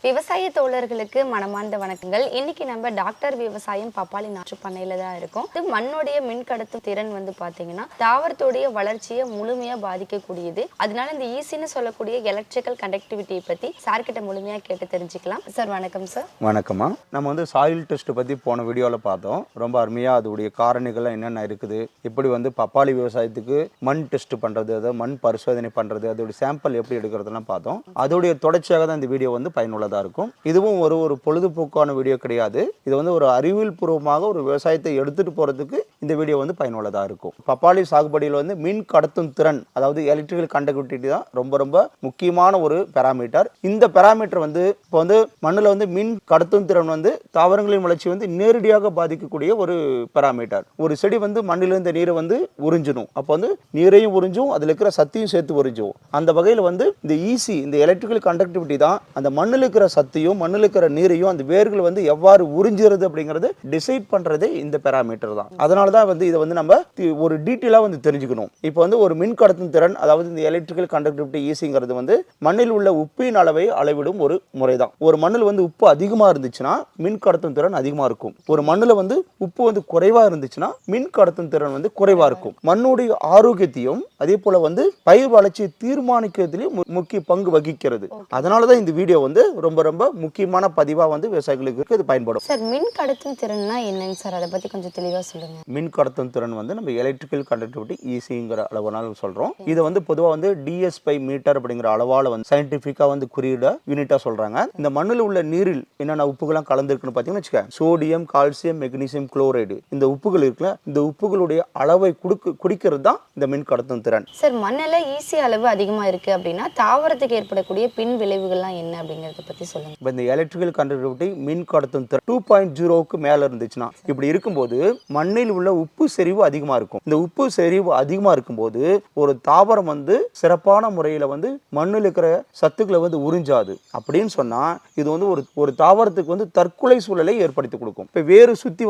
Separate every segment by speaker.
Speaker 1: விவசாய தோழர்களுக்கு மனமார்ந்த வணக்கங்கள். இன்னைக்கு நம்ம டாக்டர் விவசாயம் பப்பாளி நாற்று பண்ணையில தான் இருக்கோம். இது மண்ணுடைய மின்கடத்தும் திறன் பாத்தீங்கன்னா தாவரத்துடைய வளர்ச்சியை முழுமையா பாதிக்கக்கூடியது. அதனால இந்த ஈஸின்னு சொல்லக்கூடிய எலக்ட்ரிக்கல் கண்டக்டிவிட்டியை பத்தி சார் கிட்ட முழுமையா கேட்டு தெரிஞ்சுக்கலாம். சார் வணக்கம் சார்.
Speaker 2: வணக்கம்மா. நம்ம சாயில் டெஸ்ட் பத்தி போன வீடியோல பார்த்தோம். ரொம்ப அருமையா அதோடைய காரணிகள் என்னென்ன இருக்குது, இப்படி பப்பாளி விவசாயத்துக்கு மண் டெஸ்ட் பண்றது, அதாவது மண் பரிசோதனை பண்றது, அதோட சாம்பிள் எப்படி எடுக்கிறதுலாம் பார்த்தோம். அதோடைய தொடர்ச்சியாக தான் இந்த வீடியோ பயனுள்ளதா இருக்கும். இதுவும் ஒரு பொழுதுபோக்கான வீடியோ கிடையாது. இது ஒரு அறிவியல் பூர்வமாக ஒரு விவசாயத்தை எடுத்துட்டு போறதுக்கு இந்த வீடியோ பயனுள்ளதா இருக்கும். பப்பாளி சாகுபடியில் மின் கடத்தும் திறன், அதாவது எலக்ட்ரிக்கல் கண்டக்டிவிட்டி தான் ரொம்ப ரொம்ப முக்கியமான ஒரு பாராமீட்டர். இந்த பாராமீட்டர் இப்போ மண்ணுல மின் கடத்தும் திறன் தாவரங்களின் வளர்ச்சி நேரடியாக பாதிக்கக்கூடிய ஒரு பாராமீட்டர். ஒரு செடி மண்ணிலிருந்து நீரை உறிஞ்சணும். அப்போ நீரையும் உறிஞ்சும், அதுல இருக்கிற சத்தையும் சேர்த்து உறிஞ்சும். அந்த வகையில் இந்த ஈஸி, இந்த எலக்ட்ரிக்கல் கண்டக்டிவிட்டி தான் அந்த மண்ணில் இருக்கிற சத்தையும் மண்ணில் இருக்கிற நீரையும் அந்த வேர்கள் எவ்வாறு உறிஞ்சுறது அப்படிங்கறது டிசைட் பண்றதே இந்த பாராமீட்டர் தான். அதனால தான் இதை நம்ம ஒரு டீட்டெயிலா தெரிஞ்சுக்கணும். இப்போ ஒரு மின் கடத்தும் திறன், அதாவது இந்த எலக்ட்ரிக்கல் கண்டக்டிவிட்டி ஈஸிங்கிறது மண்ணில் உள்ள உப்பின் அளவை அளவிடும் ஒரு முறை தான். ஒரு மண்ணில் உப்பு அதிகமா இருந்துச்சுன்னா மின் கடத்தும் திறன் அதிகமா இருக்கும். ஒரு மண்ணில் உப்பு குறைவா இருந்துச்சுன்னா மின் கடத்தும் திறன் குறைவா இருக்கும். மண்ணுடைய ஆரோக்கியத்தையும் அதே போல பயிர் வளர்ச்சியை தீர்மானிக்கிறதுலயும் முக்கிய பங்கு வகிக்கிறது. அதனாலதான் இந்த வீடியோ ரொம்ப ரொம்ப முக்கியமான பதிவா விவசாயிகளுக்கு இது பயன்படும்.
Speaker 1: சார், மின் கடத்தும் திறன்னா என்னங்க சார்? அதை பத்தி கொஞ்சம் தெளிவா சொல்லுங்க.
Speaker 2: மின் கடத்தும் திறன் நம்ம எலக்ட்ரிக்கல் கண்டக்டிவிட்டி ஈஸிங்கிற அளவுனால சொல்றோம். இது பொதுவா DS/m அப்படிங்கிற அளவால சயின்டிபிக்கா குறியீட யூனிட்டா சொல்றாங்க. இந்த மண்ணில் உள்ள நீரில் என்னென்ன உப்புகள்லாம் கலந்துருக்குன்னு பாத்தீங்கன்னா வச்சுக்க, சோடியம், கால்சியம், மெக்னீசியம் குளோரைடு, இந்த உப்புகள் இருக்குல்ல, இந்த உப்புகளுடைய அளவை குடிக்கிறது தான் இந்த மின் கடத்தும் திறன்.
Speaker 1: சார், மண்ணில் ஈஸி அளவு அதிகமா இருக்கு அப்படின்னா தாவரத்துக்கு ஏற்படக்கூடிய பின் விளைவுகள்லாம் என்ன அப்படிங்கறத பத்தி சொல்லுங்க.
Speaker 2: இந்த எலக்ட்ரிக்கல் கண்டக்டிவிட்டி மின் கடத்தும் திறன் 2.0க்கு மேல இருந்துச்சுன்னா, இப்படி இருக்கும்போது மண்ணில் உள்ள உப்பு செறிவு அதிகமா இருக்கும். இந்த உப்பு செறிவு அதிகமா இருக்கும்போது ஒரு தாவரம் சிறப்பான முறையில மண்ணில் இருக்கிற சத்துக்களை உறிஞ்சாது. அப்படின்னு சொன்னா இது ஒரு தாவரத்துக்கு தற்கொலை சூழலை ஏற்படுத்தி கொடுக்கும். இப்ப வேறு சுத்தி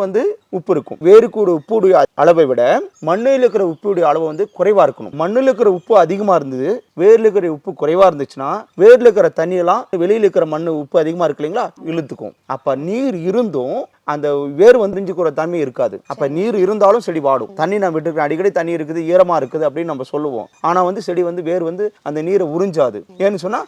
Speaker 2: உப்பு இருக்கும். வேருக்கு ஒரு உப்புடைய அளவை விட மண்ணில் இருக்கிற உப்புடைய அளவு குறைவா இருக்கணும். மண்ணில் இருக்கிற உப்பு அதிகமா இருந்தது, வேர்ல இருக்கிற உப்பு குறைவா இருந்துச்சுன்னா வேர்ல இருக்கிற தண்ணியெல்லாம் வெளியில இருக்கிற மண்ணு உப்பு அதிகமா இருக்கு இல்லைங்களா, இழுத்துக்கும். அப்ப நீர் இருந்தும் அந்த வேர் இஞ்சிக்கிற தன்மை இருக்காது. அப்ப நீர் இருந்தாலும் செடி வாடும். தண்ணி நான் விட்டு அடிக்கடி தண்ணி இருக்குது, ஈரமா இருக்குது அப்படின்னு நம்ம சொல்லுவோம். ஆனா செடி வேர் அந்த நீரை உறிஞ்சாது. ஏன்னு சொன்னா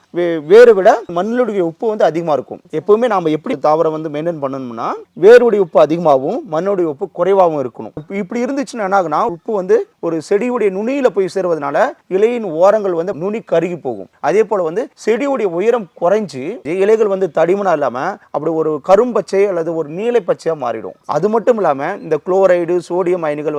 Speaker 2: வேரை விட மண்ணுடைய உப்பு அதிகமா இருக்கும். எப்பவுமே நாம எப்படி தாவரம் மெயின்டைன் பண்ணணும்னா வேருடைய உப்பு அதிகமாகவும் மண்ணுடைய உப்பு குறைவாகவும் இருக்கணும். இப்படி இருந்துச்சுன்னா என்ன ஆகுனா, உப்பு ஒரு செடியுடைய நுனியில போய் சேருவதனால இலையின் ஓரங்கள் நுனி கருகி போகும். அதே போல செடியுடைய உயரம் குறைஞ்சு இலைகள் தடிமனா இல்லாம அப்படி ஒரு கரும்பச்சை அல்லது ஒரு நீல பச்சையா மாறிடும். அது மட்டும் இல்லாம இந்த குளோரைடு, சோடியம் அயனிகள்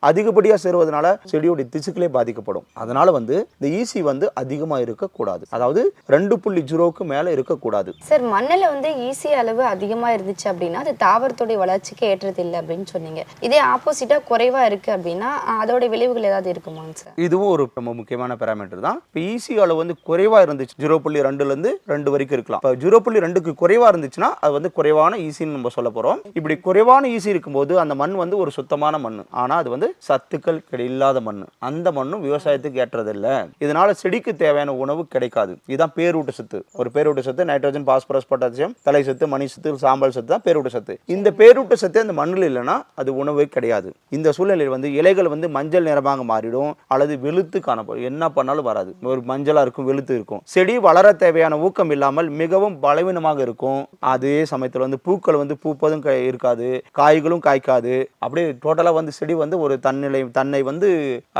Speaker 2: அதிகப்படியா சேருவதனால செடியோட திசுக்களே பாதிக்கப்படும். அதனால இந்த ஈசி அதிகமா இருக்க கூடாது. அதாவது 2.0க்கு மேல இருக்க கூடாது.
Speaker 1: சார், மண்ணுல ஈசி அளவு அதிகமா இருந்துச்சு அப்படின்னா அது தாவரத்தோட வளர்ச்சிக்கு ஏற்றது இல்லை அப்படின்னு சொன்னீங்க. இதே ஆப்போசிட்டா குறைவா இருக்கு அப்படின்னா அதோட விளைவுகள் ஏதாவது இருக்குமாங்க சார்?
Speaker 2: இதுவும் ஒரு ரொம்ப முக்கியமான பாராமீட்டர் தான். இப்போ ஈசி அளவு குறைவா இருந்துச்சு, 0.2ல இருந்து 2 வரைக்கும் இருக்கலாம். 0.2க்கு குறைவா இருந்துச்சுன்னா அது குறைவான ஈசின்னு நம்ம சொல்ல போறோம். இப்படி குறைவான ஈசி இருக்கும்போது அந்த மண் ஒரு சுத்தமான மண், ஆனா அது சத்துக்கள் இல்லாத மண். அந்த மண்ணும் விவசாயத்துக்கு ஏற்றதில்லை. இதனால செடிக்கு தேவையான உணவு கிடைக்காது. இதுதான் பேரூட்ட சத்து. ஒரு பேரூட்ட சத்து நைட்ரஜன், பாஸ்பரஸ், பொட்டாசியம், தலை சத்து, மணி சத்து, சாம்பல் சத்து தான் பேரூட்ட சத்து. இந்த பேரூட்ட சத்து அந்த மண்ணில் இல்லைன்னா அது உணவே கிடையாது. இந்த சூழ்நிலையில் இலைகள் மஞ்சள் நிறமாக மாறிடும் அல்லது வெளுத்து காணப்படும். என்ன பண்ணாலும் வராது, ஒரு மஞ்சளா இருக்கும், வெளுத்து இருக்கும். செடி வளர தேவையான ஊக்கம் இல்லாமல் மிகவும் பலவீனமாக இருக்கும். அதே சமயத்தில் பூக்கள் பூப்பதும் இருக்காது, காய்களும் காய்க்காது. அப்படியே டோட்டலா செடி ஒரு தன்னை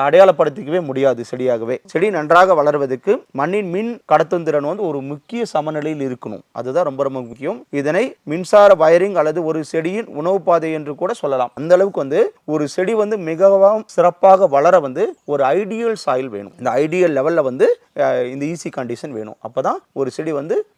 Speaker 2: அடையாளப்படுத்திக்கவே முடியாது செடியாகவே. செடி நன்றாக வளர்வதற்கு மண்ணின் மின் கடத்தும் திறன் ஒரு முக்கிய சமநிலையில் இருக்கணும். அதுதான் ரொம்ப ரொம்ப முக்கியம். இதனை மின்சார வயரிங் அல்லது ஒரு செடியின் உணவு பாதை என்று கூட சொல்லலாம். அந்த அளவுக்கு ஒரு செடி மிகவும் சிறப்பாக வளர ஒரு ஐடியல் சாயில் வேணும். இந்த ஐடியல் லெவல்ல இந்த ஈஸி கண்டிஷன் வேணும். அப்பதான் ஒரு செடி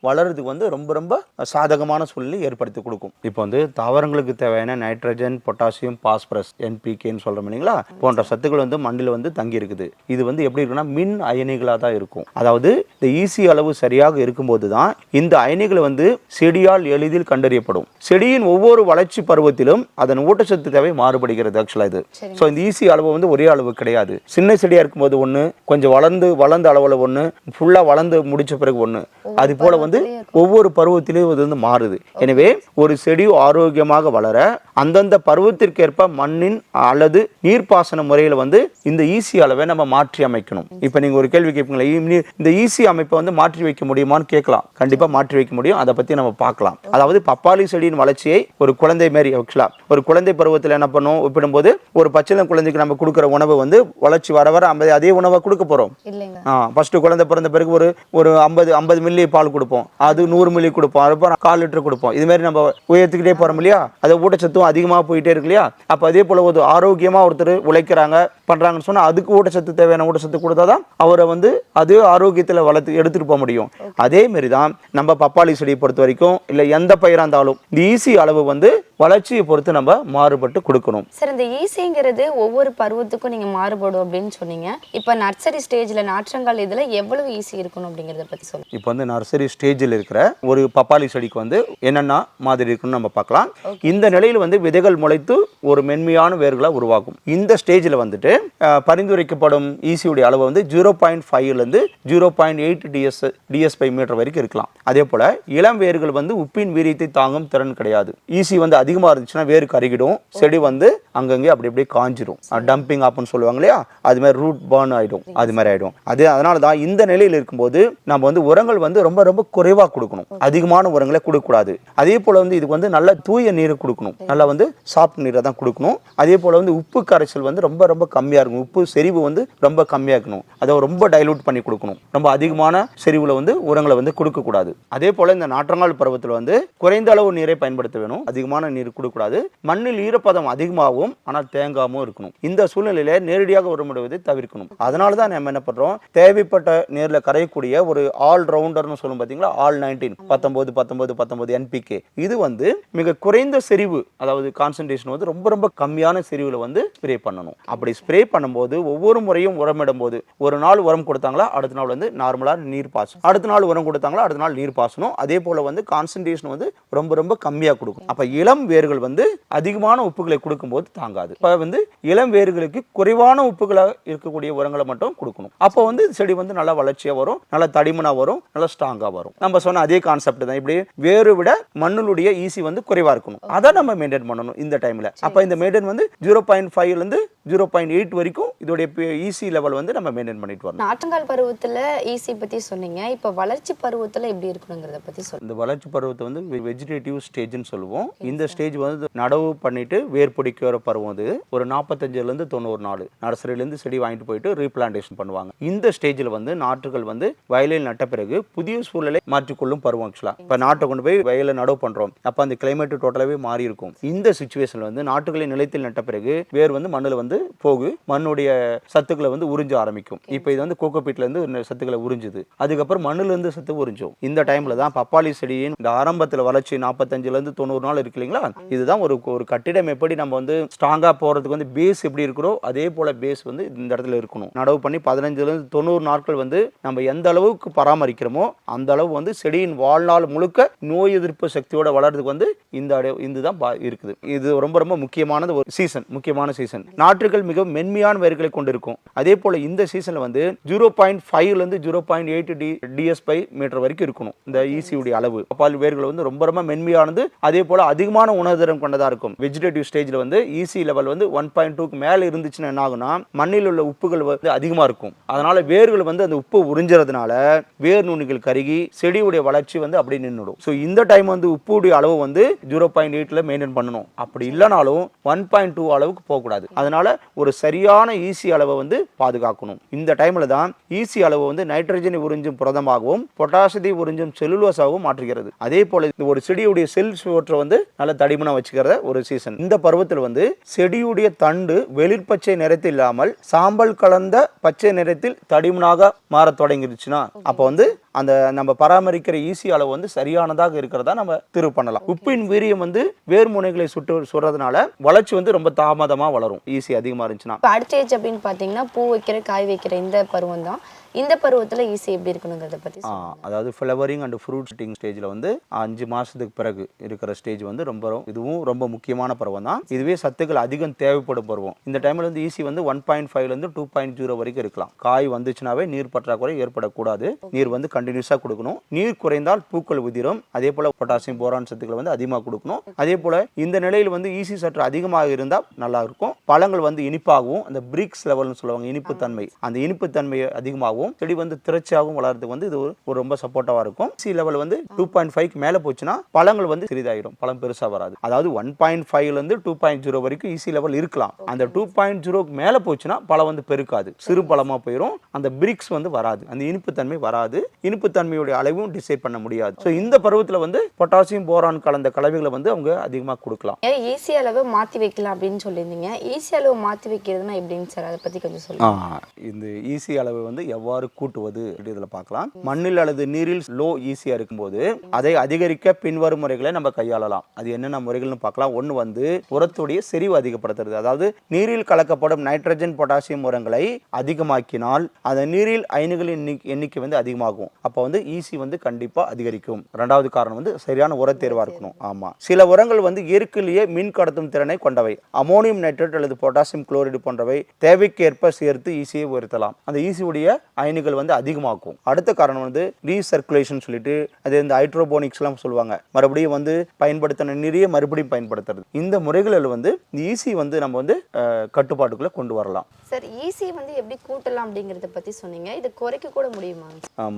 Speaker 2: வளர்றதுக்கு ரொம்ப ரொம்ப சாதகமான சூழ்நிலை ஏற்படுத்தி கொடுக்கும். இப்போ தாவரங்களுக்கு தேவையான நைட்ரஜன், பொட்டாசியம், பாஸ்பரஸ், என்பிகேன்னு சொல்றோம் இல்லைங்களா, போன்ற சத்துக்கள் வந்து மண்ணில் வந்து தங்கி இருக்குது. இது வந்து எப்படி இருக்குன்னா மின் அயனிகளாக தான் இருக்கும். அதாவது இந்த ஈசி அளவு சரியாக இருக்கும்போது தான் இந்த அயனிகள் வந்து செடியால் எளிதில் கண்டறியப்படும். செடியின் ஒவ்வொரு வளர்ச்சி பருவத்திலும் அதன் ஊட்டச்சத்து தேவை மாறுபடுகிறது. ஆக்சுவலா இது ஸோ இந்த ஈசி அளவு வந்து ஒரே அளவு கிடையாது. சின்ன செடியா இருக்கும்போது ஒன்று, கொஞ்சம் வளர்ந்த அளவில் ஒன்று, ஃபுல்லா வளர்ந்து முடிச்ச பிறகு ஒன்று, அது போல வந்து ஒவ்வொரு பருவத்திலும் இது வந்து மாறுது. எனவே ஒரு செடி ஆரோக்கியமாக வளர அந்தந்த பருவத்திற்கேற்ப மண்ணின் அல்லது நீர்ப்பாசன முறையில் வந்து இந்த ஈசி அளவை நம்ம மாற்றி அமைக்கணும். இப்போ நீங்க ஒரு கேள்வி கேட்பீங்களா, இந்த ஈசி அமைப்பை வந்து மாற்றி வைக்க முடியுமான்னு கேட்கலாம். கண்டிப்பா மாற்றி வைக்க முடியும். அதை பத்தி நம்ம பார்க்கலாம். அதாவது பப்பாளி செடியின் வளர்ச்சியை ஒரு குழந்தை மாதிரி ஒரு குழந்தை பருவத்தில் என்ன பண்ணும் ஒப்பிடும்போது, ஒரு பச்சிளம் குழந்தைக்கு நம்ம கொடுக்குற உணவு வந்து வளர்ச்சி வர வர அதே உணவை கொடுக்க போறோம். ஃபர்ஸ்ட் குழந்தை பிறந்த பிறகு ஒரு 50 மில்லி பால் கொடுப்போம், அது 100 மில்லி கொடுப்போம், அப்புறம் 1/4 லிட்டர் கொடுப்போம். இது மாதிரி நம்ம உயர்த்திக்கிட்டே போறோம் இல்லையா, அது ஊட்டச்சத்தும் அதிகமாக போயிட்டே இருக்கு இல்லையா. அப்ப அதே போல ஒரு ஆரோக்கியமா ஒருத்தர் உழைக்கிறாங்க பண்றாங்கன்னு சொன்னா அதுக்கு ஊட்டச்சத்து தேவையான ஊட்டச்சத்து கொடுத்தாதான் அவரை வந்து அது ஆரோக்கியத்தில் வளர்த்து எடுத்துட்டு போக முடியும். அதே மாதிரி தான் நம்ம பப்பாளி செடியை பொறுத்த வரைக்கும் இல்ல எந்த பயிரா இருந்தாலும் இந்த ஈசி அளவு வந்து வளர்ச்சியை பொறுத்து நம்ம மாறுபட்டு கொடுக்கணும்.
Speaker 1: சார், இந்த ஈசிங்கிறது ஒவ்வொரு பருவத்துக்கும் நீங்க மாறுபடும் அப்படின்னு சொன்னீங்க. இப்ப நர்சரி ஸ்டேஜ்ல நாற்றங்கால் இதுல எவ்வளவு ஈசி இருக்கணும் அப்படிங்கறத பத்தி சொல்லுங்க.
Speaker 2: இப்போ வந்து நர்சரி ஸ்டேஜில் இருக்கிற ஒரு பப்பாளி செடிக்கு வந்து என்னென்ன மாதிரி இருக்குன்னு நம்ம பார்க்கலாம். இந்த நிலையில் வந்து விதைகள் முளைத்து ஒரு மென்மையான வேர்களாக உருவாகும். இந்த ஸ்டேஜில் வந்துட்டு பரிந்துரைக்கப்படும் ஈசியுடைய அளவு வந்து 0.5 0.8 DS/மீட்டர் வரைக்கும் இருக்கலாம். அதே போல இளம் வேர்கள் வந்து உப்பின் வீரியத்தை தாங்கும் திறன் கிடையாது. ஈசி வந்து அதிகமாக இருந்துச்சுன்னா வேறு கருகிடும், செடி வந்து அங்கங்கே அப்படி காஞ்சிரும், டம்பிங் ஆப்னு சொல்லுவாங்க இல்லையா, அது மாதிரி ரூட் பர்ன் ஆயிடும், அது மாதிரி ஆயிடும். அதனால தான் இந்த நிலையில் இருக்கும்போது நம்ம வந்து உரங்கள் வந்து ரொம்ப ரொம்ப குறைவாக கொடுக்கணும், அதிகமான உரங்களை கொடுக்கக்கூடாது. அதே போல வந்து இதுக்கு வந்து நல்ல தூய நீரை கொடுக்கணும், நல்லா வந்து சாப்பிட்டு நீரை தான் கொடுக்கணும். அதே போல வந்து உப்பு கரைசல் வந்து ரொம்ப ரொம்ப கம்மியாக இருக்கும், உப்பு செறிவு வந்து ரொம்ப கம்மியாக இருக்கணும், அதை ரொம்ப டைலூட் பண்ணி கொடுக்கணும். ரொம்ப அதிகமான செறிவுல வந்து உரங்களை வந்து கொடுக்கக்கூடாது. அதே போல இந்த நாற்றங்கால் பருவத்தில் வந்து குறைந்த அளவு நீரை பயன்படுத்த வேணும், அதிகமான நீர் கொடுக்கக்கூடாது. மண்ணில் ஈரப்பதம் அதிகமாகவும் ஆனால் தேங்காமல் இருக்கணும். இந்த சூழ்நிலையில நேரடியாக உரமிடுவதை தவிர்க்கணும். அதனால தான் நம்ம என்ன பண்றோம், தேவைப்பட்ட நேரில் கரையக்கூடிய ஒரு ஆல் ரவுண்டர்னு சொல்லும் பார்த்தீங்களா, ஆல் 19 19 NPK, இது வந்து மிக குறைந்த செறிவு, அதாவது கான்சன்ட்ரேஷன் வந்து ரொம்ப ரொம்ப கம்மியான செறிவுல வந்து ஸ்ப்ரே பண்ணணும். அப்படி ஸ்ப்ரே பண்ணும்போது ஒவ்வொரு முறையும் உரமிடும் போது ஒரு நாள் உரம் கொடுத்தாங்களா அடுத்த நாள் வந்து நார்மலா நீர் பாசணும், அடுத்த நாள் உரம் கொடுத்தாங்களா அடுத்த நாள் நீர் பாசணும். அதே போல வந்து கான்சன்ட்ரேஷன் வந்து ரொம்ப ரொம்ப கம்மியா கொடுக்கும். அப்ப இளம் வேர்கள் வந்து அதிகமான உப்புகளை கொடுக்கும்போது தாங்காது. இப்ப வந்து இளம் வேர்களுக்கு குறைவான உப்புகளாக இருக்கக்கூடிய உரங்களை மட்டும் கொடுக்கணும். அப்போ வந்து செடி வந்து நல்லா வளர்ச்சியா வரும், நல்லா தடிமனா வரும், நல்லா ஸ்ட்ராங்கா வரும். நம்ம சொன்ன அதே கான்செப்ட் தான். இப்படி வேறு விட மண்ணுடைய ஈசி வந்து குறைவா இருக்கணும், அதை நம்ம மெயின்டைன் பண்ணணும் இந்த டைம்ல. அப்ப இந்த மெயின்டைன் வந்து 0.5 0.8 வரைக்கும் இதோட ஈசி லெவல் வந்து நம்ம மெயின்டைன் பண்ணிட்டு வரணும்.
Speaker 1: நாற்றங்கால் பருவத்துல ஈசி பத்தி சொன்னீங்க, இப்ப வளர்ச்சி பருவத்துல எப்படி இருக்கணுங்கிறத பத்தி சொல்லுங்க.
Speaker 2: இந்த வளர்ச்சி பருவத்தை வந்து வெஜிடேட்டிவ் ஸ்டேஜ்னு சொல்லுவோம். இந்த ஸ்டேஜ் வந்து நடவு பண்ணிட்டு வேர் பிடிக்கிற பருவம். அது ஒரு 45 to 90 நாள் நர்சரியிலேருந்து செடி வாங்கிட்டு போயிட்டு ரீபிளான்டேஷன் பண்ணுவாங்க. இந்த ஸ்டேஜில் வந்து நாற்றுகள் வந்து வயலில் நட்ட பிறகு புதிய சூழலை மாற்றிக்கொள்ளும் பருவம். ஆக்சுவலா இப்போ நாட்டை கொண்டு போய் வயலில் நடவு பண்றோம், அப்போ அந்த கிளைமேட் டோட்டலாகவே மாறி இருக்கும். இந்த சுச்சுவேஷன்ல வந்து நாட்டுகளை நிலத்தில் நட்ட பிறகு வேர் வந்து மண்ணில் வந்து போகு, மண்ணுடைய சத்துக்களை வந்து உறிஞ்ச ஆரம்பிக்கும். இப்போ இது வந்து கோகோபீட்ல இருந்து சத்துக்களை உறிஞ்சுது, அதுக்கப்புறம் மண்ணுல இருந்து சத்து உறிஞ்சும். இந்த டைம்ல தான் பப்பாளி செடியின் இந்த ஆரம்பத்தில் வளர்ச்சி 45 to 90 நாள் இருக்கு இல்லைங்களா, இதுதான் ஒரு கட்டிடம் எப்படி நம்ம வந்து ஸ்ட்ராங்கா போறதுக்கு வந்து பேஸ் எப்படி இருக்கிறோ அதே போல பேஸ் வந்து இந்த இடத்துல இருக்கணும். நடவு பண்ணி 15 to 90 நாட்கள் வந்து நம்ம எந்த அளவுக்கு பராமரிக்கிறோமோ அந்த அளவு வந்து செடியின் வாழ்நாள் முழுக்க நோய் எதிர்ப்பு சக்தியோட வளர்றதுக்கு வந்து இதுதான் இருக்குது. இது ரொம்ப ரொம்ப முக்கியமானது ஒரு சீசன், முக்கியமான சீசன். நாற்றுகள் மிக மென்மையான வேர்களை கொண்டிருக்கும். அதே போல இந்த சீசன்ல வந்து 0.5 0.8 DS/மீட்டர் வரைக்கும் இருக்கணும் இந்த ஈசியுடைய அளவு. பப்பாளி வேர்கள் வந்து ரொம்ப ரொம்ப மென்மையானது, அதே போல அதிகமான உணர்திறன் கொண்டதா இருக்கும். வெஜிடேட்டிவ் ஸ்டேஜ்ல வந்து ஈசி லெவல் வந்து 1.2க்கு மேல இருந்துச்சுன்னா என்ன ஆகும்னா மண்ணில் உள்ள உப்புகள் வந்து அதிகமா இருக்கும். அதனால வேர்கள் வந்து அந்த உப்பு உறிஞ்சறதுனால வேர் நுனிகள் கருகி செடியுடைய வளர்ச்சி வந்து அப்படியே நின்றுடும். ஸோ இந்த டைம் வந்து உப்புடைய அளவு வந்து 0.8 மெயின்டைன் பண்ணணும். அப்படி இல்லைனாலும் 1.2 அளவுக்கு போகக்கூடாது. அதனால ஒரு சரியான ஈசி அளவை வந்து பாதுகாக்கணும். இந்த டைம்ல தான் ஈசி அளவு வந்து நைட்ரஜனை உறிஞ்சும் புரதமாகவும் பொட்டாசியத்தை உறிஞ்சும் செல்லுலோஸாகவும் மாற்றுகிறது. அதே போல ஒரு செடியுடைய செல் சுவற்றை வந்து நல்ல தடிமனா வச்சுக்கிறத ஒரு சீசன். இந்த பருவத்தில் வந்து செடியுடைய தண்டு வெளிர் பச்சை நிறத்தில் இல்லாமல் சாம்பல் கலந்த பச்சை நிறத்தில் தடிமனாக மாற தொடங்கிடுச்சுன்னா அப்ப வந்து அந்த நம்ம பராமரிக்கிற ஈசி அளவு வந்து சரியானதாக இருக்கிறதா நம்ம தீர்வு பண்ணலாம். உப்பின் வீரியம் வந்து வேர் முனைகளை சுடுறதுனால வளர்ச்சி வந்து ரொம்ப தாமதமா வளரும் ஈசி அதிகமா இருந்துச்சுன்னா.
Speaker 1: இப்போ அடுத்த ஏஜ் அப்படின்னு பார்த்தீங்கன்னா பூ வைக்கிற காய் வைக்கிற இந்த பருவம் தான். இந்த பருவத்தில் ஈஸி எப்படி இருக்கணுங்கிறத பற்றி
Speaker 2: அதாவது ஃப்ளவரிங் அண்ட் ஃப்ரூட் ஸ்டிங் ஸ்டேஜில் வந்து 5 மாதத்துக்கு பிறகு இருக்கிற ஸ்டேஜ் வந்து இதுவும் ரொம்ப முக்கியமான பருவம் தான். இதுவே சத்துக்கள் அதிகம் தேவைப்படும் பருவம். இந்த டைமில் வந்து ஈஸி வந்து 1.5லேருந்து 2.0 வரைக்கும் இருக்கலாம். காய் வந்துச்சுனாவே நீர் பற்றாக்குறை ஏற்படக்கூடாது. நீர் வந்து கண்டினியூஸாக கொடுக்கணும். நீர் குறைந்தால் பூக்கள் உதிரும். அதே போல் பொட்டாசியம் போரான் சத்துக்களை வந்து அதிகமாக கொடுக்கணும். அதே போல் இந்த நிலையில் வந்து ஈஸி சற்று அதிகமாக இருந்தால் நல்லா இருக்கும். பழங்கள் வந்து இனிப்பாகவும் அந்த பிரிக்ஸ் லெவல்னு சொல்லுவாங்க இனிப்புத்தன்மை, அந்த இனிப்புத்தன்மை அதிகமாகவும் செடி வந்து திரட்சியாகவும் வளர்றதுக்கு வந்து இது ஒரு ரொம்ப சப்போர்ட்டாக இருக்கும். சி லெவல் வந்து 2.5க்கு மேலே போச்சுன்னா பழங்கள் வந்து சிறிதாயிடும், பழம் பெருசாக வராது. அதாவது 1.5லேருந்து 2.0 வரைக்கும் ஈஸி லெவல் இருக்கலாம். அந்த 2.0க்கு மேலே போச்சுன்னா பழம் வந்து பெருக்காது, சிறு பழமாக போயிடும். அந்த பிரிக்ஸ் வந்து வராது, அந்த இனிப்புத்தன்மை வராது, இனிப்புத்தன்மையுடைய அளவும் டிசைட் பண்ண முடியாது. ஸோ இந்த பருவத்தில் வந்து பொட்டாசியம் போரான் கலந்த கலவைகளை வந்து அவங்க அதிகமாக கொடுக்கலாம்.
Speaker 1: ஈஸி அளவு மாற்றி வைக்கலாம் அப்படின்னு சொல்லியிருந்தீங்க. ஈஸி அளவு மாற்றி வைக்கிறதுனா எப்படின்னு சார் அதை பற்றி கொஞ்சம் சொல்லுங்கள்.
Speaker 2: இந்த ஈஸி அளவு வந்து எவ்வாறு கூட்டுவது இதில் பார்க்கலாம். மண்ணில் அல்லது நீரில் லோ ஈஸியா இருக்கும்போது அதை அதிகரிக்க பின்வரும் முறைகளை நம்ம கையாளலாம். அது என்னென்ன முறைகள்னு பார்க்கலாம். ஒன்று வந்து உரத்துடைய செறிவு அதிகப்படுத்துறது. அதாவது நீரில் கலக்கப்படும் நைட்ரஜன் பொட்டாசியம் உரங்களை அதிகமாக்கினால் அந்த நீரில் அயனிகளின் எண்ணிக்கை வந்து அதிகமாகும். அப்போ வந்து ஈஸி வந்து கண்டிப்பா அதிகரிக்கும். இரண்டாவது காரணம் வந்து சரியான உர தேர்வா இருக்கணும். ஆமா, சில உரங்கள் வந்து இயற்கையிலேயே மின் கடத்தும் திறனை கொண்டவை. அமோனியம் நைட்ரேட் அல்லது பொட்டாசியம் குளோரைடு போன்றவை தேவைக்கேற்ப சேர்த்து ஈஸியை உயர்த்தலாம். அந்த ஈஸியுடைய அயனிகள் வந்து அதிகமாக்கும். அடுத்த காரணம் வந்து ரீசர்க்குலேஷன் சொல்லிட்டு அது இந்த ஹைட்ரோபோனிக்ஸ்லாம் சொல்லுவாங்க. மறுபடியும் வந்து பயன்படுத்தின நீரையே மறுபடியும் பயன்படுத்துறது. இந்த முறைகளில் வந்து ஈஸி வந்து நம்ம வந்து கட்டுப்பாட்டுக்குள்ள கொண்டு வரலாம்.
Speaker 1: சார் ஈஸி வந்து எப்படி கூட்டலாம் அப்படிங்கிறத பற்றி சொன்னீங்க. இது குறைக்க கூட முடியுமா?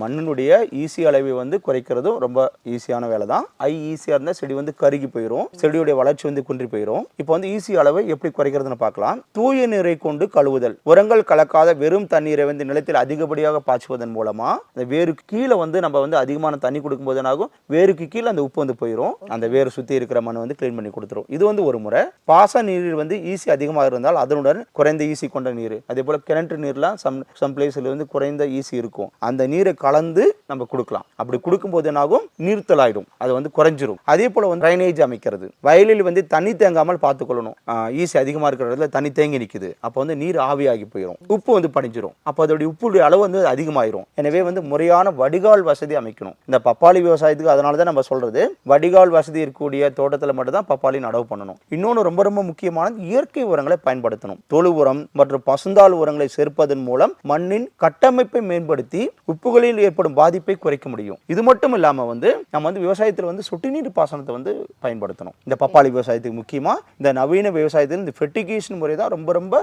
Speaker 2: மண்ணினுடைய ஈஸி அளவை வந்து குறைக்கிறதும் ரொம்ப ஈஸியான வேலை தான். ஈஸியாக இருந்தால் செடி வந்து கருகி போயிடும், செடியுடைய வளர்ச்சி வந்து குன்றி போயிடும். இப்போ வந்து ஈஸி அளவை எப்படி குறைக்கிறதுன்னு பார்க்கலாம். தூய நீரை கொண்டு கழுவுதல். உரங்கள் கலக்காத வெறும் தண்ணீரை வந்து நிலத்தில் அதிகப்படியாக பாய்ச்சுவதன் மூலமா அந்த வேருக்கு கீழே வந்து நம்ம வந்து அதிகமான தண்ணி கொடுக்கும் போது என்னாகும், வேருக்கு கீழே அந்த உப்பு வந்து போயிடும், அந்த வேறு சுற்றி இருக்கிற மண் வந்து கிளீன் பண்ணி கொடுத்துரும். இது வந்து ஒரு முறை. பாச நீரில் வந்து ஈஸி அதிகமாக இருந்தால் அதனுடன் குறைந்த ஈஸி கொண்ட நீர், அதே போல கிணற்று நீர்லாம் சம் பிளேஸ்ல வந்து குறைந்த ஈஸி இருக்கும், அந்த நீரை கலந்து நம்ம கொடுக்கலாம். அப்படி கொடுக்கும் போது என்னாகும், நீர்த்தலாயிடும், அது வந்து குறைஞ்சிரும். அதே போல வந்து ட்ரைனேஜ் அமைக்கிறது. வயலில் வந்து தண்ணி தேங்காமல் பார்த்துக்கொள்ளணும். ஈஸி அதிகமாக இருக்கிற இடத்துல தண்ணி தேங்கி நிற்குது, அப்போ வந்து நீர் ஆவியாகி போயிடும், உப்பு வந்து படிஞ்சிரும், அப்போ அதோடைய உப்புடைய அளவு வந்து அதிகமாயிரும். எனவே வந்து முறையான வடிகால் வசதி அமைக்கணும். இந்த பப்பாளி விவசாயத்துக்கு அதனால தான் நம்ம சொல்றது, வடிகால் வசதி இருக்கக்கூடிய தோட்டத்தில் மட்டும் தான் பப்பாளி நடவு பண்ணணும். இன்னொன்று ரொம்ப ரொம்ப முக்கியமானது, இயற்கை உரங்களை பயன்படுத்தணும். தொழு உரம் மற்றும் பசுந்தாள் உரங்களை சேர்ப்பதன் மூலம் மண்ணின் கட்டமைப்பை மேம்படுத்தி உப்புகளில் ஏற்படும் பாதிப்பை குறைக்க முடியும். இது மட்டும் இல்லாம வந்து நம்ம வந்து விவசாயத்தில் வந்து சொட்டு நீர் பாசனத்தை வந்து பயன்படுத்தணும். இந்த பப்பாளி விவசாயத்துக்கு முக்கியமா இந்த நவீன விவசாயத்தில் இந்த ஃபெர்டிகேஷன் முறை தான் ரொம்ப ரொம்ப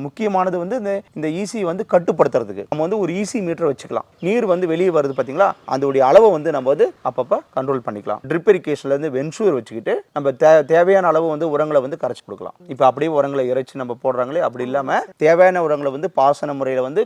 Speaker 2: முக்கியமானது. வந்து இந்த ஈஸி வந்து கட்டுப்படுத்துறதுக்கு நம்ம வந்து ஒரு ஈஸி மீட்டர் வச்சுக்கலாம். நீர் வந்து வெளியே வருது பாத்தீங்களா, அதோடைய அளவை வந்து நம்ம வந்து அப்பப்ப கண்ட்ரோல் பண்ணிக்கலாம். ட்ரிப் இரிகேஷன்ல இருந்து வென்சூர் வச்சுக்கிட்டு நம்ம தேவையான அளவு வந்து உரங்களை வந்து கரைச்சு கொடுக்கலாம். இப்போ அப்படியே உரங்களை இறைச்சி நம்ம போடுறாங்களே, அப்படி இல்லாம தேவையான உரங்களை வந்து பாசன முறையில வந்து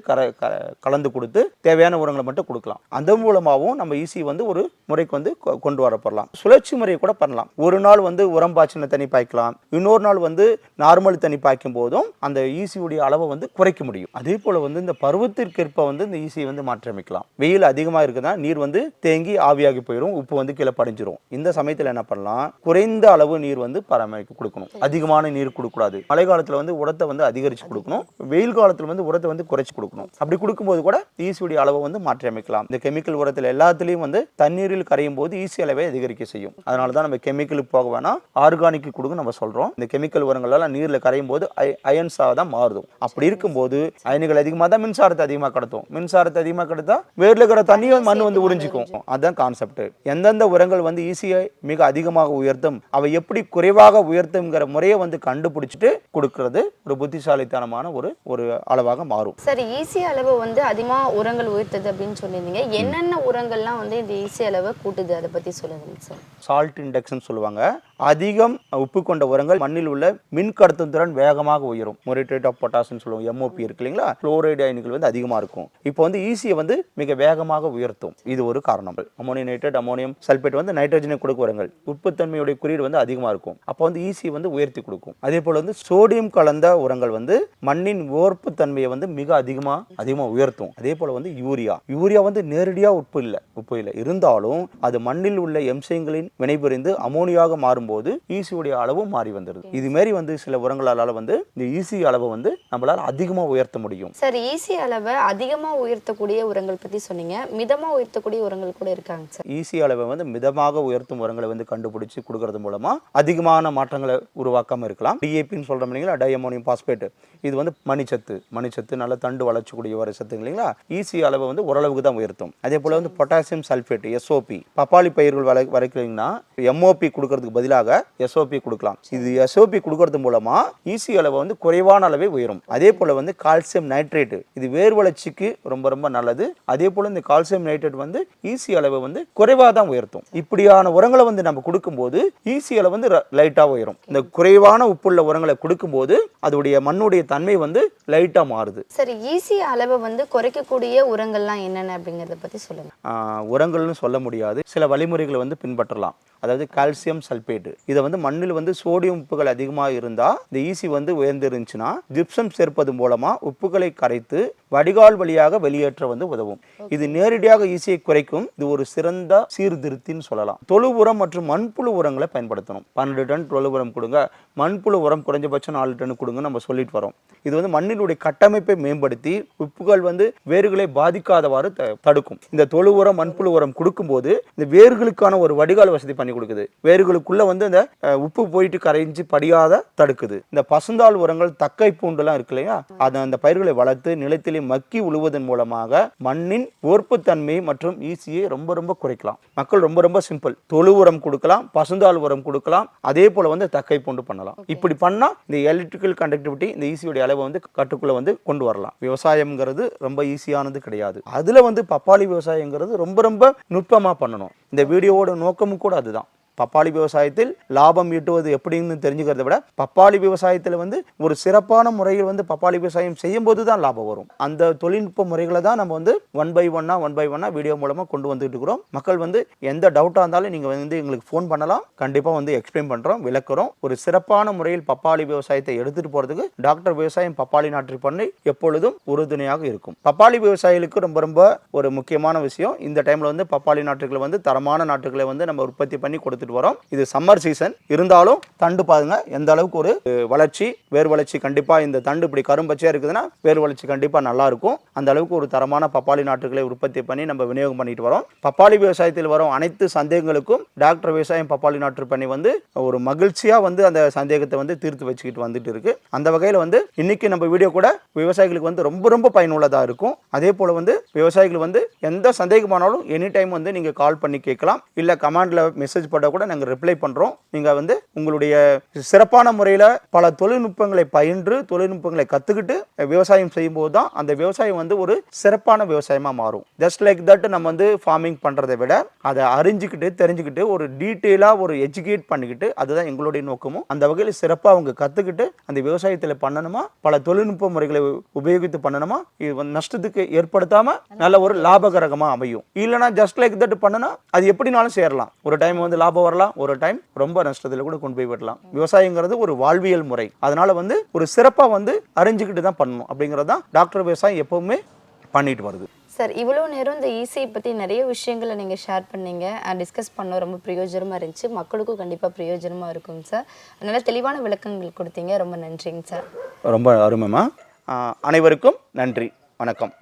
Speaker 2: கலந்து கொடுத்து தேவையான உரங்களை மட்டும் கொடுக்கலாம். அந்த மூலமாகவும் நம்ம ஈஸி வந்து ஒரு முறைக்கு வந்து கொண்டு வரப்படலாம். சுழற்சி முறையை கூட பண்ணலாம். ஒரு நாள் வந்து உரம் பாய்ச்சின தண்ணி பாய்க்கலாம், இன்னொரு நாள் வந்து நார்மல் தண்ணி பாய்க்கும் போதும் அந்த ஈஸியுடைய அளவை வந்து குறைக்க முடியும். அதே போல வந்து இந்த பருவத்திற்கேற்ப வந்து இந்த ஈஸியை வந்து மாற்றியமைக்கலாம். வெயில் அதிகமாக இருக்குதான் நீர் வந்து தேங்கி ஆவியாகி போயிடும், உப்பு வந்து கீழே படிஞ்சிரும். இந்த சமயத்தில் என்ன பண்ணலாம், குறைந்த அளவு நீர் வந்து பராமரிக்க கொடுக்கணும், அதிகமான நீர் கொடுக்கூடாது. மழை காலத்தில் வந்து உரத்தை வந்து அதிகரிச்சு கொடுக்கணும், வெயில் காலத்தில் வந்து உரத்தை வந்து குறைச்சு கொடுக்கணும். அப்படி கொடுக்கும்போது கூட ஈஸியுடைய அளவை வந்து மாற்றி அமைக்கலாம். இந்த கெமிக்கல் உரத்தில் எல்லாத்துலேயும் வந்து தண்ணீரில் கரையும் போது ஈஸி அளவை அதிகரிக்க செய்யும். அதனால தான் நம்ம கெமிக்கலுக்கு போக வேணாம், ஆர்கானிக் கொடுக்க நம்ம சொல்றோம். இந்த கெமிக்கல் உரங்கள் எல்லாம் நீரில் கரையும் போது அயன்ஸாக தான் மாறும். அப்படி இருக்கும்போது அயனிகள் அதிகமாக தான் மின்சாரத்தை அதிகமாக கடத்தும். மின்சாரத்தை அதிகமாக கடத்தா வேர்ல இருக்கிற தண்ணியும் மண் வந்து உறிஞ்சிக்கும். அதுதான் கான்செப்ட். எந்தெந்த உரங்கள் வந்து ஈஸியை மிக அதிகமாக உயர்த்தும், அவை எப்படி குறைவாக உயர்த்துங்கிற முறையை வந்து கண்டுபிடிச்சிட்டு கொடுக்கிறது ஒரு புத்திசாலித்தனமான ஒரு அளவாக மாறும்.
Speaker 1: சரி, ஈஸி அளவு வந்து அதிகமாக உரங்கள் உயர்த்தது அப்படின்னு சொல்லியிருந்தீங்க. என்னென்ன உரங்கள்லாம் வந்து இந்த ஈஸி அளவை கூட்டுது, அதை பற்றி சொல்லுங்க சார்.
Speaker 2: சால்ட் இண்டெக்ஸ்ன்னு சொல்லுவாங்க. அதிகம் உப்பு கொண்ட உரங்கள் மண்ணில் உள்ள மின் கடத்தும் திறன் வேகமாக உயரும். மோரிட்ரேட் ஆஃப் பொட்டாசியம் சொல்லுவோம், MOP இருக்கு இல்லைங்களா, குளோரைடு அயனிகள் வந்து அதிகமாக இருக்கும். இப்போ வந்து ஈஸியை வந்து மிக வேகமாக உயர்த்தும். இது ஒரு காரணம். அமோனியம் நைட்ரேட், அமோனியம் சல்பேட் வந்து நைட்ரஜனை கொடுக்கும் உரங்கள், உப்புத்தன்மையுடைய குறியீடு வந்து அதிகமாக இருக்கும். அப்போ வந்து ஈஸியை வந்து உயர்த்தி கொடுக்கும். அதே போல வந்து சோடியம் கலந்த உரங்கள் வந்து மண்ணின் ஓர்ப்பு தன்மையை வந்து மிக அதிகமாக உயர்த்தும். அதே போல வந்து யூரியா வந்து நேரடியாக உப்பு இல்லை இருந்தாலும் அது மண்ணில் உள்ள எம்சைங்களின் வினைபுரிந்து அமோனியாக மாறும்போது ஈசியுடைய அளவும் மாறி வந்துடுது. இது மாதிரி வந்து சில உரங்களால வந்து இந்த ஈசி அளவை வந்து நம்மளால அதிகமாக உயர்த்த முடியும்.
Speaker 1: சார், ஈசி அளவை அதிகமாக உயர்த்தக்கூடிய உரங்கள் பத்தி சொன்னீங்க, மிதமா உயர்த்தக்கூடிய உரங்கள் கூட இருக்காங்க சார்.
Speaker 2: ஈசி அளவை வந்து மிதமாக உயர்த்தும் உரங்களை வந்து கண்டுபிடிச்சு கொடுக்கறது மூலமா அதிகமான மாற்றங்களை உருவாக்காம இருக்கலாம். டிஏபின்னு சொல்றோம் இல்லைங்களா, டை அமோனியம் பாஸ்பேட், இது வந்து மணிச்சத்து நல்ல தண்டு வளர்ச்சிக்கூடிய ஒரு சத்து இல்லைங்களா. ஈசி அளவை வந்து ஓரளவுக்கு தான் உயர்த்தும். அதே போல வந்து பொட்டாசியம் சல்பேட், SOP, பப்பாளி பயிர்கள் வரைக்கிறீங்கன்னா MOP கொடுக்கறதுக்கு பதிலாக SOP கொடுக்கலாம். இது SOP கொடுக்கறது மூலமா ஈசி அளவை வந்து குறைவான அளவே உயரும். அதே போல வந்து கால்சியம் நைட்ரேட், இது வேர் வளர்ச்சிக்கு ரொம்ப ரொம்ப நல்லது. அதே போல இந்த கால்சியம் நைட்ரேட் வந்து ஈசி அளவை வந்து குறைவா தான் உயர்த்தும். இப்படியான உரங்களை வந்து நம்ம கொடுக்கும்போது ஈசி அளவு வந்து லைட்டா உயரும். இந்த குறைவான உப்புள்ள உரங்களை கொடுக்கும்போது அதோடைய மண்ணுடைய தன்மை வந்து லைட்டா மாறுது.
Speaker 1: சரி, ஈசி அளவை வந்து குறைக்கக்கூடிய உரங்கள்லாம் என்னென்ன அப்படிங்கறத பத்தி சொல்லுங்க.
Speaker 2: உரங்கள்னு சொல்ல முடியாது, சில வழிமுறைகளை வந்து பின்பற்றலாம். அதாவது கால்சியம் சல்பேட், இதை வந்து மண்ணில் வந்து சோடியம் உப்புகள் அதிகமாக இருந்தால் இந்த ஈசி வந்து உயர்ந்து இருந்துச்சுன்னா ஜிப்சம் சேர்ப்பது மூலமா உப்புகளை கரைத்து வடிகால் வழியாக வெளியேற்ற வந்து உதவும். இது நேரடியாக ஈசியை குறைக்கும். இது ஒரு சிறந்த சீர்திருத்தின்னு சொல்லலாம். தொழு உரம் மற்றும் மண்புழு உரங்களை பயன்படுத்தணும். 12 டன் தொழு உரம் கொடுங்க, மண்புழு உரம் குறைஞ்சபட்சம் 4 டன் கொடுங்க நம்ம சொல்லிட்டு வரோம். இது வந்து மண்ணினுடைய கட்டமைப்பை மேம்படுத்தி உப்புகள் வந்து வேர்களை பாதிக்காதவாறு தடுக்கும். இந்த தொழு உரம் மண்புழு உரம் கொடுக்கும்போது இந்த வேர்களுக்கான ஒரு வடிகால் வசதி பண்ணி கொடுக்குது. வேர்களுக்குள்ள வந்து இந்த உப்பு போயிட்டு கரைஞ்சி படியாத தடுக்குது. இந்த பசுந்தாள் உரங்கள், தக்கை பூண்டுலாம் இருக்கு இல்லையா, அந்த பயிர்களை வளர்த்து நிலத்திலே மக்கி உழுவதன் மூலமாக மண்ணின் ஓர்ப்புத்தன்மை மற்றும் ஈசியை ரொம்ப ரொம்ப குறைக்கலாம். மக்கள் ரொம்ப சிம்பிள், தொழு உரம் கொடுக்கலாம், பசுந்தாள் உரம் கொடுக்கலாம், அதே போல வந்து தக்கை பூண்டு பண்ணலாம். இப்படி பண்ணா இந்த எலக்ட்ரிக்கல் கண்டக்டிவிட்டி, இந்த ஈசியோட அளவை வந்து கட்டுக்குள்ள வந்து கொண்டு வரலாம். விவசாயம்ங்கிறது ரொம்ப ஈஸியானது கிடையாது. அதுல வந்து பப்பாளி விவசாயங்கிறது ரொம்ப நுட்பமா பண்ணணும். இந்த வீடியோவோட நோக்கமும் கூட அதுதான். பப்பாளி விவசாயத்தில் லாபம் ஈட்டுவது எப்படின்னு தெரிஞ்சுக்கிறத விட பப்பாளி விவசாயத்தில் வந்து ஒரு சிறப்பான முறையில் வந்து பப்பாளி விவசாயம் செய்யும் போது தான் லாபம் வரும். அந்த தொழில்நுட்ப முறைகளை தான் நம்ம வந்து ஒன் பை ஒன்னா வீடியோ மூலமா கொண்டு வந்துட்டு இருக்கிறோம். மக்கள் வந்து எந்த டவுட்டாக இருந்தாலும் நீங்க வந்து எங்களுக்கு ஃபோன் பண்ணலாம், கண்டிப்பா வந்து எக்ஸ்பிளைன் பண்றோம், விளக்குறோம். ஒரு சிறப்பான முறையில் பப்பாளி விவசாயத்தை எடுத்துட்டு போறதுக்கு டாக்டர் விவசாயம் பப்பாளி நாற்று பண்ணை எப்பொழுதும் உறுதுணையாக இருக்கும். பப்பாளி விவசாயிகளுக்கு ரொம்ப ஒரு முக்கியமான விஷயம், இந்த டைம்ல வந்து பப்பாளி நாற்றுகளை வந்து தரமான நாற்றுகளை வந்து நம்ம உற்பத்தி பண்ணி கொடுத்து வரோம். இது சம்மர் சீசன் இருந்தாலும் தண்டு பாருங்க எந்த அளவுக்கு ஒரு வளர்ச்சி, வேர் வளர்ச்சி கண்டிப்பா இந்த தண்டு இப்படி கரும்பச்சையா இருக்குதுன்னா வேர் வளர்ச்சி கண்டிப்பா நல்லா இருக்கும். அந்த அளவுக்கு ஒரு தரமான பப்பாளி நாற்றுகளை உற்பத்தி பண்ணி நம்ம விநியோகம் பண்ணிட்டு வரோம். பப்பாளி விவசாயத்தில் வரும் அனைத்து சந்தேகங்களுக்கும் டாக்டர் விவசாயம் பப்பாளி நாற்று பண்ணி வந்து ஒரு மகிழ்ச்சியா வந்து அந்த சந்தேகத்தை வந்து தீர்த்து வச்சுக்கிட்டு வந்துட்டு இருக்கு. அந்த வகையில் வந்து இன்னைக்கு நம்ம வீடியோ கூட விவசாயிகளுக்கு வந்து ரொம்ப பயனுள்ளதா இருக்கும். அதே போல வந்து விவசாயிகள் வந்து எந்த சந்தேகமானாலும் எனி டைம் வந்து நீங்க கால் பண்ணி கேட்கலாம், இல்ல கமெண்ட்ல மெசேஜ் பண்ண கூட நாங்கள் ரிப்ளை பண்றோம். நீங்க வந்து உங்களுடைய சிறப்பான முறையில் பல தொழில்நுட்பங்களை பயின்று தொழில்நுட்பங்களை கத்துக்கிட்டு விவசாயம் செய்யும் போது தான் அந்த விவசாயம் வந்து ஒரு சிறப்பான விவசாயமா மாறும். ஜஸ்ட் லைக் தட் நம்ம வந்து ஃபார்மிங் பண்றதை விட அதை அறிஞ்சுக்கிட்டு தெரிஞ்சுக்கிட்டு ஒரு டீட்டெயிலா ஒரு எஜுகேட் பண்ணிக்கிட்டு, அதுதான் எங்களுடைய நோக்கமும். அந்த வகையில் சிறப்பாக அவங்க கத்துக்கிட்டு அந்த விவசாயத்தில் பண்ணணுமா, பல தொழில்நுட்ப முறைகளை உபயோகித்து பண்ணணுமா, இது நஷ்டத்துக்கு ஏற்படுத்தாம நல்ல ஒரு லாபகரமா அமையும். இல்லைன்னா ஜஸ்ட் லைக் தட் பண்ணனா அது எப்படினாலும் சேரலாம். ஒரு டைம் வந்து லாபம் வரலாம், ஒரு டைம் ரொம்ப நஷ்டத்தில் கூட கொண்டு போய் விடலாம். விவசாயங்கிறது ஒரு வாழ்வியல் முறை, அதனால வந்து ஒரு சிறப்பா வந்து அறிஞ்சுக்கிட்டு தான் பண்ணணும். அப்படிங்கிறது தான் டாக்டர் விவசாயம் எப்பவுமே பண்ணிட்டு வருது.
Speaker 1: சார், இவ்வளோ நேரம் இந்த ஈஸியை பற்றி நிறைய விஷயங்களை நீங்கள் ஷேர் பண்ணீங்க, டிஸ்கஸ் பண்ண ரொம்ப பிரயோஜனமாக இருந்துச்சு. மக்களுக்கும் கண்டிப்பாக பிரயோஜனமாக இருக்கும் சார். அதனால் தெளிவான விளக்கங்கள் கொடுத்தீங்க, ரொம்ப நன்றிங்க சார்.
Speaker 2: ரொம்ப அருமைமா. அனைவருக்கும் நன்றி, வணக்கம்.